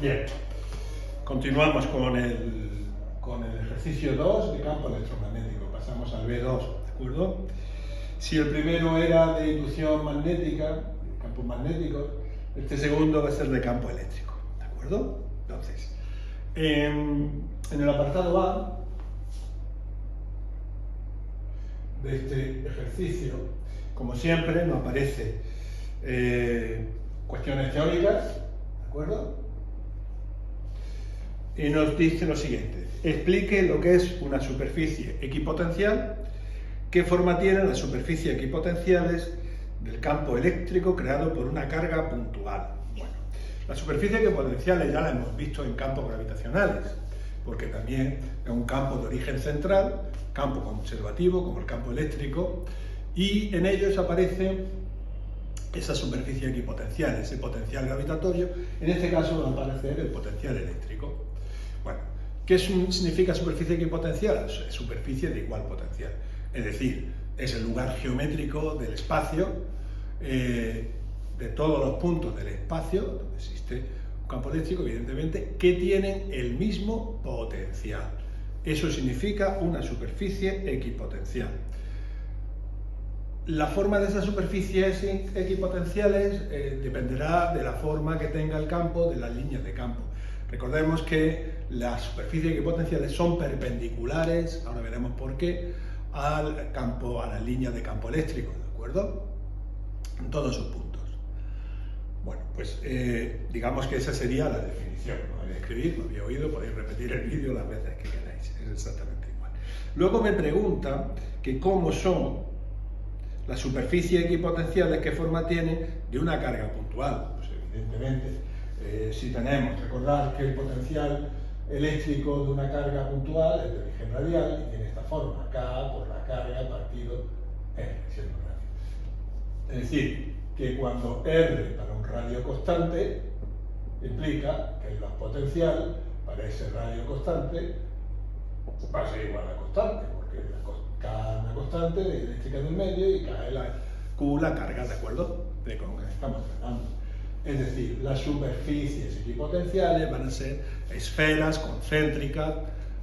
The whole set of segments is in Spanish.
Bien, continuamos con el ejercicio 2 de campo electromagnético. Pasamos al B2, ¿de acuerdo? Si el primero era de inducción magnética, de campos magnéticos, este segundo va a ser de campo eléctrico, ¿de acuerdo? Entonces, en el apartado A de este ejercicio, como siempre, nos aparece cuestiones teóricas, ¿de acuerdo? Y nos dice lo siguiente: explique lo que es una superficie equipotencial, qué forma tienen las superficies equipotenciales del campo eléctrico creado por una carga puntual. Bueno, las superficies equipotenciales ya las hemos visto en campos gravitacionales, porque también es un campo de origen central, campo conservativo como el campo eléctrico, y en ellos aparece esa superficie equipotencial, ese potencial gravitatorio. En este caso va a aparecer el potencial eléctrico. Bueno, ¿qué significa superficie equipotencial? Es superficie de igual potencial. Es decir, es el lugar geométrico del espacio, de todos los puntos del espacio, donde existe un campo eléctrico, evidentemente, que tienen el mismo potencial. Eso significa una superficie equipotencial. La forma de esas superficies equipotenciales dependerá de la forma que tenga el campo, de las líneas de campo. Recordemos que las superficies equipotenciales son perpendiculares, ahora veremos por qué, al campo, a las líneas de campo eléctrico, ¿de acuerdo? En todos sus puntos. Bueno, pues digamos que esa sería la definición. Lo voy a escribir, lo había oído, podéis repetir el vídeo las veces que queráis, es exactamente igual. Luego me pregunta que cómo son las superficies equipotenciales, qué forma tienen de una carga puntual. Pues evidentemente, si tenemos, recordar que el potencial eléctrico de una carga puntual es de origen radial y tiene esta forma: K por la carga partido R, siendo radio. Es decir, que cuando R para un radio constante, implica que la potencial para ese radio constante va a ser igual a constante, porque K es una constante eléctrica del medio y K es la Q, la carga, ¿de acuerdo? De con que estamos tratando. Es decir, las superficies equipotenciales van a ser esferas concéntricas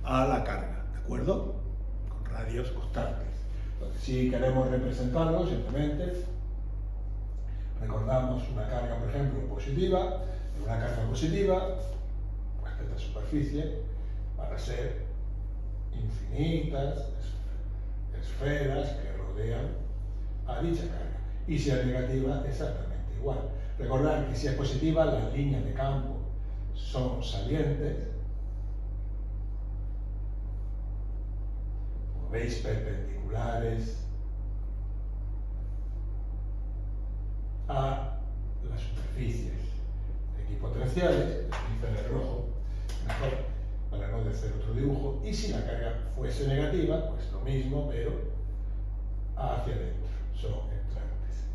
a la carga, ¿de acuerdo? Con radios constantes. Entonces, si queremos representarlo, simplemente recordamos una carga, por ejemplo, positiva. En una carga positiva, pues esta superficie van a ser infinitas esferas que rodean a dicha carga. Y si es negativa, exactamente igual. Recordar que si es positiva, las líneas de campo son salientes, como veis, perpendiculares a las superficies equipotenciales. Utilizo el rojo mejor para no hacer otro dibujo. Y si la carga fuese negativa, pues lo mismo, pero hacia adentro, son entrantes.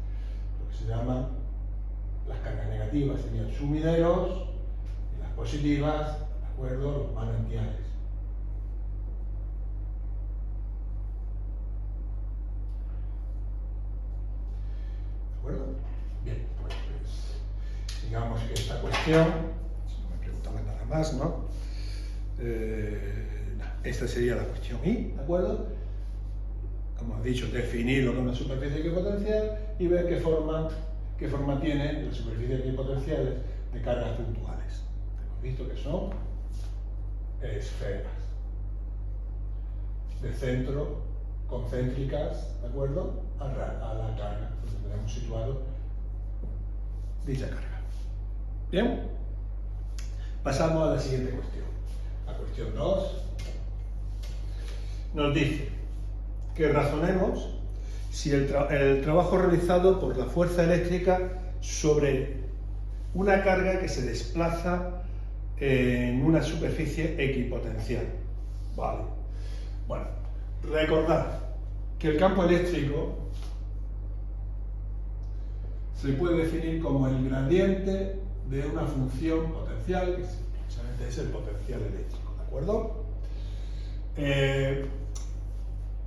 Lo que se llama, las cargas negativas serían sumideros y las positivas, ¿de acuerdo?, los manantiales. ¿De acuerdo? Bien, pues digamos que esta cuestión, si no me preguntaban nada más, ¿no? Esta sería la cuestión I, ¿de acuerdo? Como he dicho, definir lo que es una superficie equipotencial y ver qué forma tienen las superficies equipotenciales de cargas puntuales. Hemos visto que son esferas de centro concéntricas, ¿de acuerdo?, a la carga, donde tenemos situado dicha carga. Bien, pasamos a la siguiente cuestión. La cuestión 2 nos dice que razonemos si el trabajo realizado por la fuerza eléctrica sobre una carga que se desplaza en una superficie equipotencial. Vale. Bueno, recordad que el campo eléctrico se puede definir como el gradiente de una función potencial, que precisamente es el potencial eléctrico, ¿de acuerdo?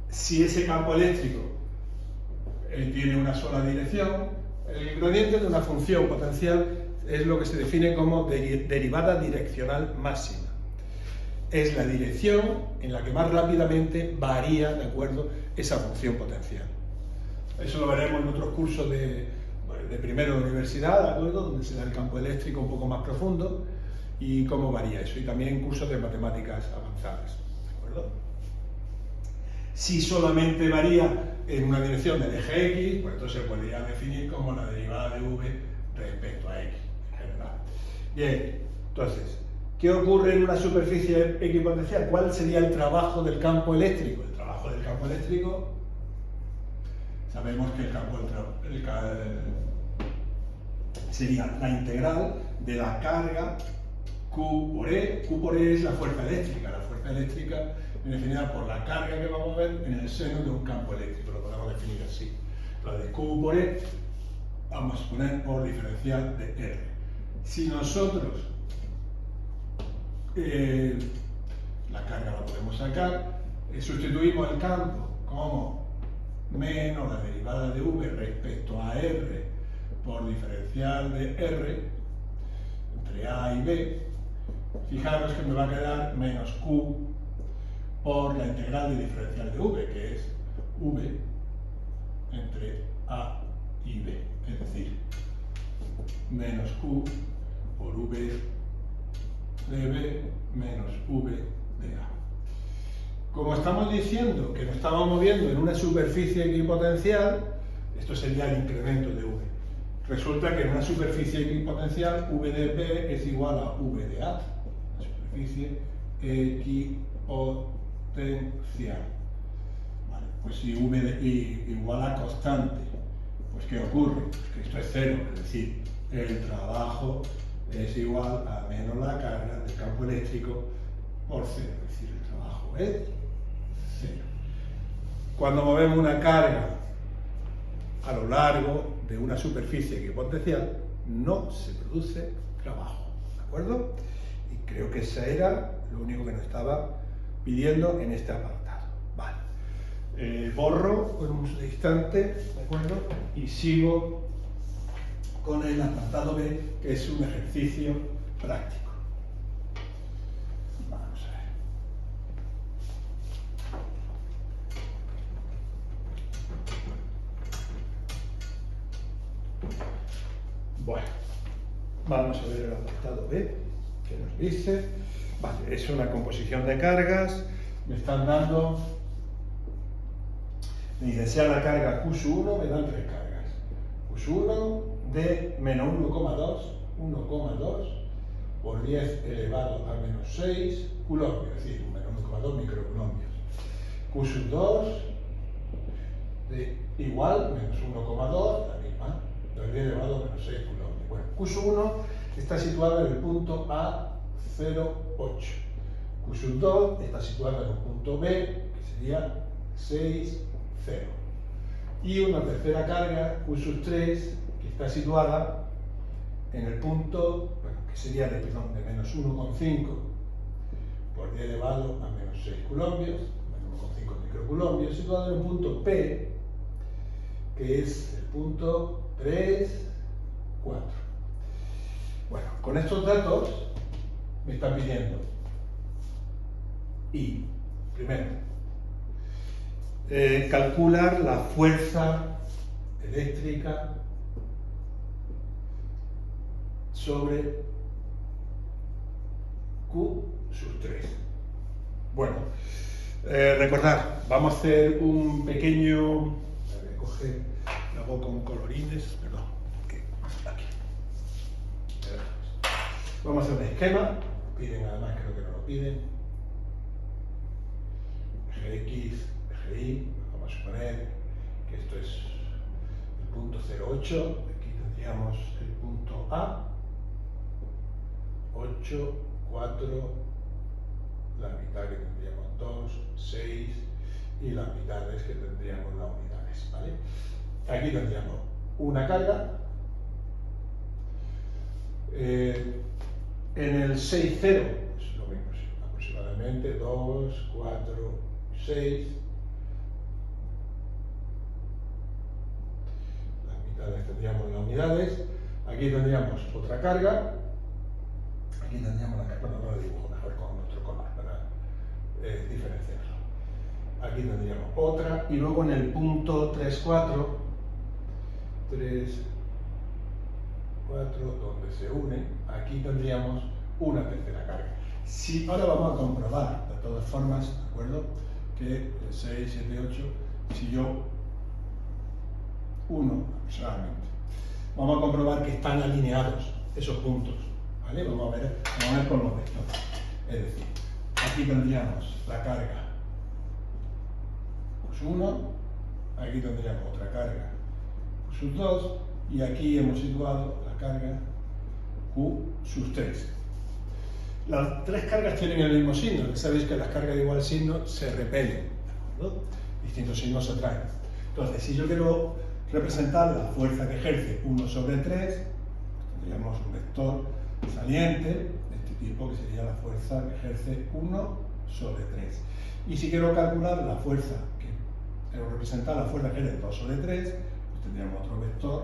Si ese campo eléctrico tiene una sola dirección, El gradiente de una función potencial es lo que se define como derivada direccional máxima. Es la dirección en la que más rápidamente varía, ¿de acuerdo?, esa función potencial. Eso lo veremos en otros cursos de primero de universidad, ¿de acuerdo?, donde se da el campo eléctrico un poco más profundo y cómo varía eso, y también en cursos de matemáticas avanzadas, ¿de acuerdo? Si solamente varía en una dirección del eje X, pues entonces se podría definir como la derivada de v respecto a X, ¿verdad? Bien, entonces, ¿qué ocurre en una superficie equipotencial? ¿Cuál sería el trabajo del campo eléctrico? El trabajo del campo eléctrico, sabemos que sería la integral de la carga Q por E. Q por E es la fuerza eléctrica. La fuerza eléctrica es definida por la carga que vamos a ver en el seno de un campo eléctrico. Lo podemos definir así. Entonces, Q por E vamos a poner por diferencial de R. Si nosotros la carga la podemos sacar, sustituimos el campo como menos la derivada de v respecto a R por diferencial de R entre A y B, fijaros que me va a quedar menos Q por la integral de diferencial de v, que es v entre A y B, es decir, menos Q por v de B menos v de A. Como estamos diciendo que nos estamos moviendo en una superficie equipotencial, esto sería el incremento de v. Resulta que en una superficie equipotencial v de B es igual a v de A, la superficie equipotencial. Vale, pues si v de I igual a constante, pues ¿qué ocurre? Pues que esto es cero, es decir, el trabajo es igual a menos la carga del campo eléctrico por cero, es decir, el trabajo es cero. Cuando movemos una carga a lo largo de una superficie equipotencial, no se produce trabajo, ¿de acuerdo? Y creo que eso era lo único que nos estaba pidiendo en este apartado. Vale. Borro por un instante, ¿de acuerdo? Y sigo con el apartado B, que es un ejercicio práctico. Vamos a ver. Bueno, vamos a ver el apartado B, que nos dice, vale, es una composición de cargas, me están dando, me dice, sea la carga Q1, me dan tres cargas. Q1 de menos 1,2 por 10 elevado a menos 6 coulombs, es decir, menos 1,2 microcoulombios. Q2 de igual, menos 1,2, la misma, 10 elevado a menos 6 coulombs. Bueno, Q1 está situada en el punto A08. Q2 está situada en el punto B, que sería 6, 0. Y una tercera carga, Q3, que está situada en el punto, bueno, que sería de menos 1,5 por 10 elevado a menos 6 coulombios, menos 1,5 microcoulombios, situado en el punto P, que es el punto 3, 4. Bueno, con estos datos me están pidiendo y, primero, calcular la fuerza eléctrica sobre Q sub 3. Bueno, recordad, vamos a hacer un pequeño, voy a coger, lo hago con colorines, perdón, aquí. Vamos a hacer un esquema, piden además, creo que no lo piden. Eje X, eje Y, vamos a suponer que esto es el punto 0,8, aquí tendríamos el punto A, 8, 4, la mitad que tendríamos 2, 6 y las mitades que tendríamos las unidades, ¿vale? Aquí tendríamos una carga, en el 6, 0, pues lo mismo, aproximadamente 2, 4, 6, las mitades tendríamos la unidades. Aquí tendríamos otra carga. Aquí tendríamos la carga, no lo dibujo mejor con nuestro color para diferenciarlo. Aquí tendríamos otra, y luego en el punto 3, 4, donde se une, aquí tendríamos una tercera carga. Si ahora vamos a comprobar, de todas formas, ¿de acuerdo? Que 6, 7, 8, si yo 1 aproximadamente, vamos a comprobar que están alineados esos puntos, ¿vale? Vamos a ver con los vectores. Es decir, aquí tendríamos la carga Q1, aquí tendríamos otra carga Q2, y aquí hemos situado la carga Q3. Las tres cargas tienen el mismo signo, que sabéis que las cargas de igual signo se repelen, ¿de acuerdo? Distintos signos se atraen. Entonces, si yo quiero representar la fuerza que ejerce 1 sobre 3, tendríamos un vector saliente de este tipo, que sería la fuerza que ejerce 1 sobre 3. Y si quiero calcular la fuerza quiero representar la fuerza que ejerce 2 sobre 3, pues tendríamos otro vector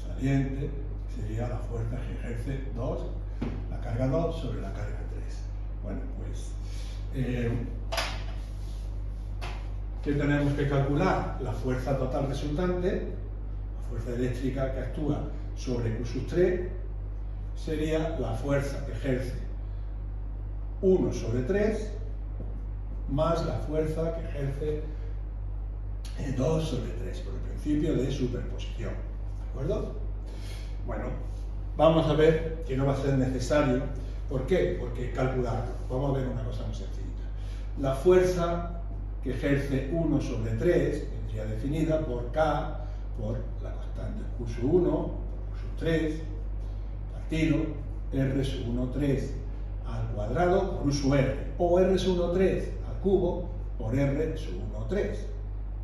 saliente, que sería la fuerza que ejerce 2, la carga 2 sobre la carga 3. Bueno, pues, ¿qué tenemos que calcular? La fuerza total resultante, la fuerza eléctrica que actúa sobre Q3, sería la fuerza que ejerce 1 sobre 3, más la fuerza que ejerce 2 sobre 3, por el principio de superposición, ¿de acuerdo? Bueno, vamos a ver que no va a ser necesario. ¿Por qué? Porque calcularlo. Vamos a ver una cosa muy sencilla. La fuerza que ejerce 1 sobre 3 vendría definida por K, por la constante Q sub 1, por Q sub 3, partido R sub 1, 3 al cuadrado por U sub R, o R sub 1, 3 al cubo por R sub 1, 3.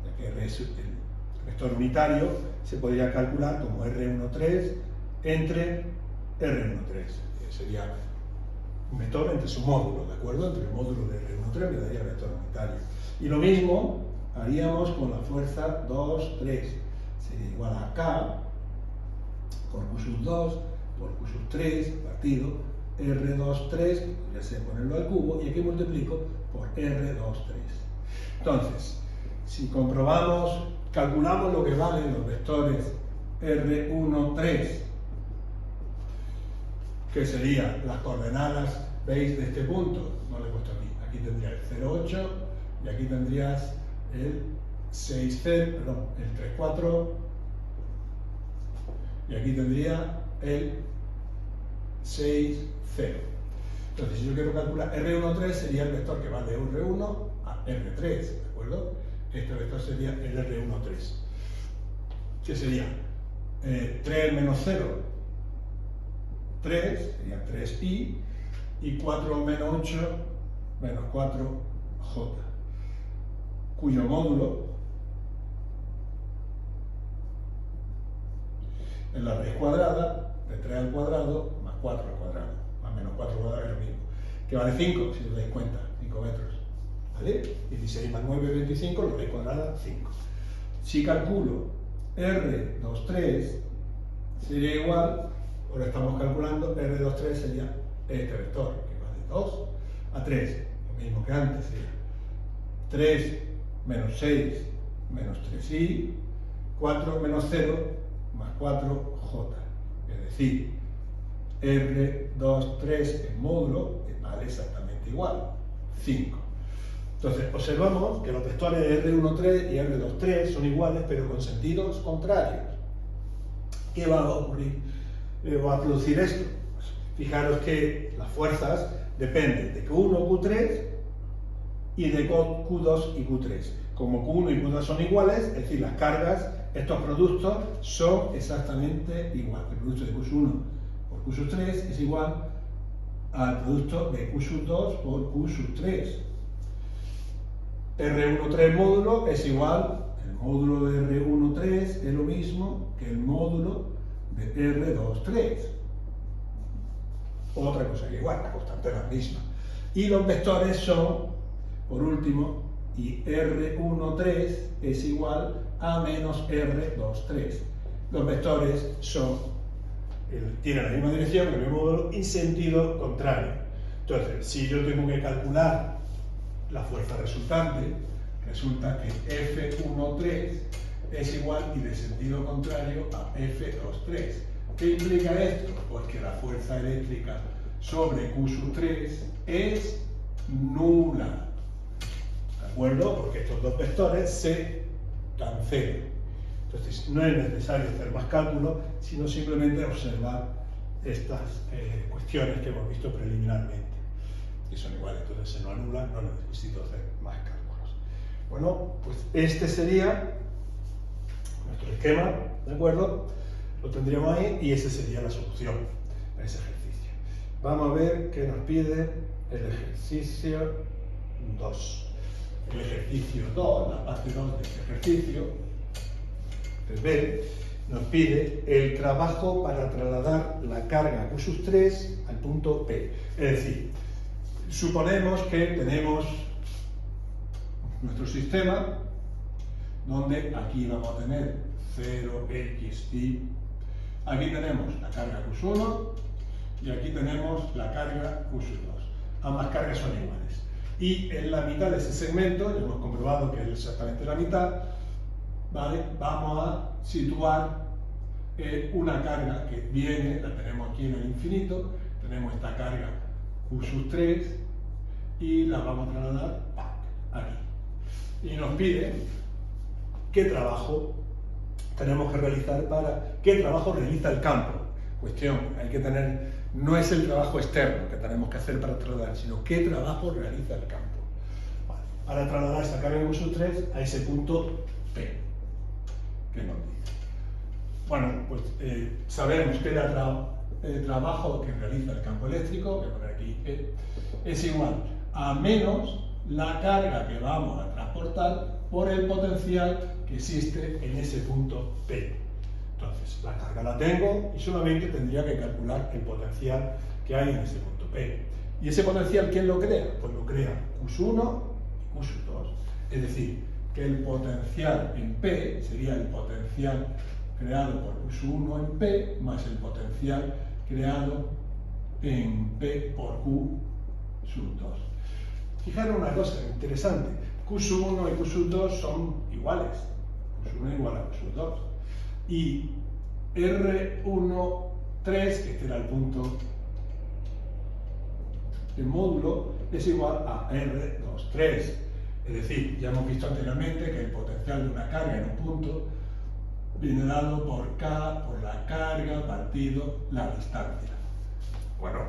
Ya que R es el vector unitario, se podría calcular como R1, 3 entre R1, 3, que sería un vector entre su módulo, ¿de acuerdo? Entre el módulo de R1, 3 me daría el vector unitario. Y lo mismo haríamos con la fuerza 2, 3. Sería igual a K por Q sub 2 por Q sub 3 partido R2, 3, que podría ser ponerlo al cubo, y aquí multiplico por R2, 3. Entonces, si comprobamos, calculamos lo que valen los vectores R1, 3, que serían las coordenadas, ¿veis? De este punto, no le he puesto aquí, aquí tendría el 0,8 y aquí tendrías el 6, perdón, el 3, 4 y aquí tendría el 6, 0. Entonces, si yo quiero calcular R1, 3 sería el vector que va de R1 a R3, ¿de acuerdo? Este vector sería el R1, 3, que sería 3 menos 0, 3, sería 3i, y 4 menos 8, menos 4j, cuyo módulo es la raíz cuadrada de 3 al cuadrado más 4 al cuadrado, más menos 4 al cuadrado es lo mismo, que vale 5, si os dais cuenta, 5 metros, ¿vale? 16 más 9, 25, la raíz cuadrada, 5. Si calculo R2, 3, sería igual, ahora estamos calculando, R2, 3 sería este vector, que va de 2 a 3, lo mismo que antes, sería 3 menos 6 menos 3i, 4 menos 0 más 4j, es decir, R2, 3 en módulo vale exactamente igual, 5. Entonces, observamos que los vectores R1, 3 y R2, 3 son iguales, pero con sentidos contrarios. ¿Qué va a ocurrir? Va a producir esto. Pues, fijaros que las fuerzas dependen de Q1, Q3 y de Q2 y Q3. Como Q1 y Q2 son iguales, es decir, las cargas, estos productos son exactamente iguales. El producto de Q1 por Q 3 es igual al producto de Q 2 por Q 3. R1, 3 módulo es igual, el módulo de R1, 3 es lo mismo que el módulo de R2, 3. Otra cosa que igual, la constante es la misma. Y los vectores son, por último, y R1, 3 es igual a menos R2, 3. los vectores tienen la misma dirección, el mismo módulo y sentido contrario. Entonces, si yo tengo que calcular la fuerza resultante, resulta que F13 es igual y de sentido contrario a F23. ¿Qué implica esto? Pues que la fuerza eléctrica sobre Q3 es nula. ¿De acuerdo? Porque estos dos vectores se cancelan. Entonces, no es necesario hacer más cálculos, sino simplemente observar estas cuestiones que hemos visto preliminarmente. Y son iguales, entonces se nos anulan, no necesito hacer más cálculos. Bueno, pues este sería nuestro esquema, ¿de acuerdo? Lo tendríamos ahí y esa sería la solución a ese ejercicio. Vamos a ver qué nos pide el ejercicio 2. El ejercicio 2, la parte 2 de este ejercicio, pues ven, nos pide el trabajo para trasladar la carga Q3 al punto P. Es decir, suponemos que tenemos nuestro sistema donde aquí vamos a tener 0x y aquí tenemos la carga Q1 y aquí tenemos la carga Q2. Ambas cargas son iguales. Y en la mitad de ese segmento, ya hemos comprobado que es exactamente la mitad, ¿vale? Vamos a situar una carga que viene, la tenemos aquí en el infinito, tenemos esta carga Q3 y la vamos a trasladar aquí. Y nos pide qué trabajo tenemos que realizar qué trabajo realiza el campo. Cuestión, hay que tener, no es el trabajo externo que tenemos que hacer para trasladar, sino qué trabajo realiza el campo. Vale. Para trasladar esa carga Q3 a ese punto P. ¿Qué nos dice? Bueno, pues sabemos que el trabajo que realiza el campo eléctrico, voy a poner aquí P, es igual a menos la carga que vamos a transportar por el potencial que existe en ese punto P. Entonces, la carga la tengo y solamente tendría que calcular el potencial que hay en ese punto P. ¿Y ese potencial quién lo crea? Pues lo crea Q1 y Q2. Es decir, que el potencial en P sería el potencial creado por Q1 en P más el potencial creado en P por Q2. Fijaros una cosa interesante, Q1 y Q2 son iguales, Q1 igual a Q2, y R13, que este era el punto del módulo, es igual a R23, es decir, ya hemos visto anteriormente que el potencial de una carga en un punto viene dado por K, por la carga partido la distancia. Bueno,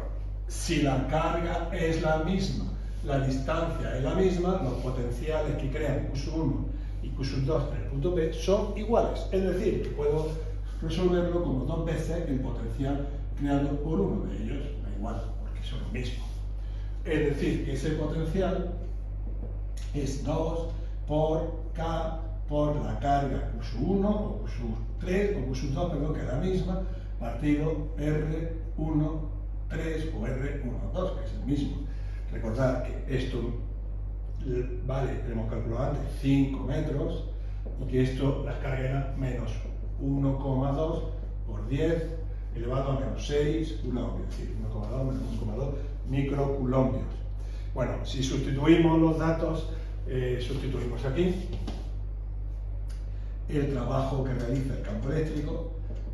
si la carga es la misma, la distancia es la misma, los potenciales que crean Q1 y Q2 en el punto P son iguales. Es decir, que puedo resolverlo como dos veces el potencial creado por uno de ellos. Da igual, porque son lo mismo. Es decir, que ese potencial es 2 por K por la carga Q1 o Q3 o Q2, perdón, que es la misma, partido R13 o R12, que es el mismo. Recordad que esto vale, hemos calculado antes, 5 metros y que esto, las cargas eran menos 1,2 por 10 elevado a menos 6 coulombios, es decir, 1,2 menos 1,2 microcoulombios. Bueno, si sustituimos los datos, sustituimos aquí, el trabajo que realiza el campo eléctrico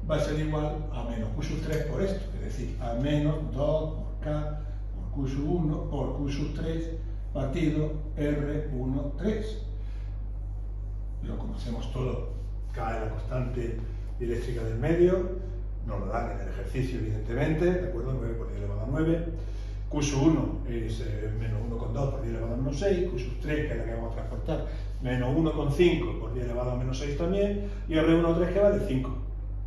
va a ser igual a menos Q3 por esto, es decir, a menos 2 por K por Q1 por Q3 partido R13. Lo conocemos todo, K es la constante eléctrica del medio, nos lo dan en el ejercicio evidentemente, ¿de acuerdo? 9 por 10 elevado a 9. Q1 es menos 1,2 por 10 elevado a menos 6, Q3, que es la que vamos a transportar, menos 1,5 por 10 elevado a menos 6 también, y R13 que vale 5.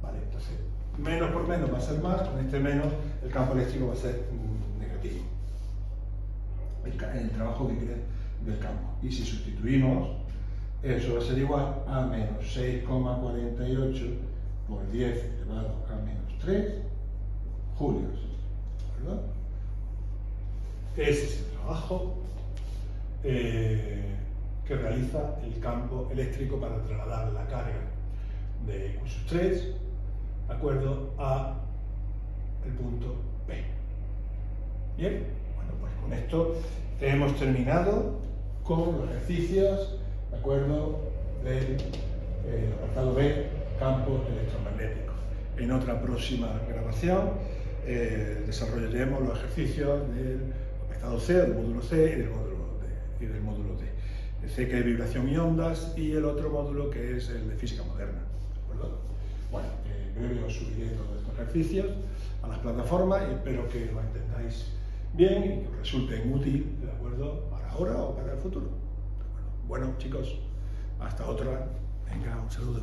Vale, entonces, menos por menos va a ser más, con este menos el campo eléctrico va a ser negativo. El trabajo que crea del campo. Y si sustituimos, eso va a ser igual a menos 6,48 por 10 elevado a menos 3 julios. ¿Verdad? Ese es el trabajo que realiza el campo eléctrico para trasladar la carga de Q3 ¿de acuerdo?, a el punto P. Bien, bueno, pues con esto hemos terminado con los ejercicios, ¿de acuerdo?, del apartado B, campos electromagnéticos. En otra próxima grabación desarrollaremos los ejercicios del apartado C, del módulo C y del módulo D. C, que es vibración y ondas, y el otro módulo que es el de física moderna, ¿de acuerdo? Bueno, en breve os subiré todos estos ejercicios a las plataformas y espero que lo entendáis bien y que os resulten útil, ¿de acuerdo?, para ahora o para el futuro. ¿De acuerdo? Bueno, chicos, hasta otra. Venga, un saludo.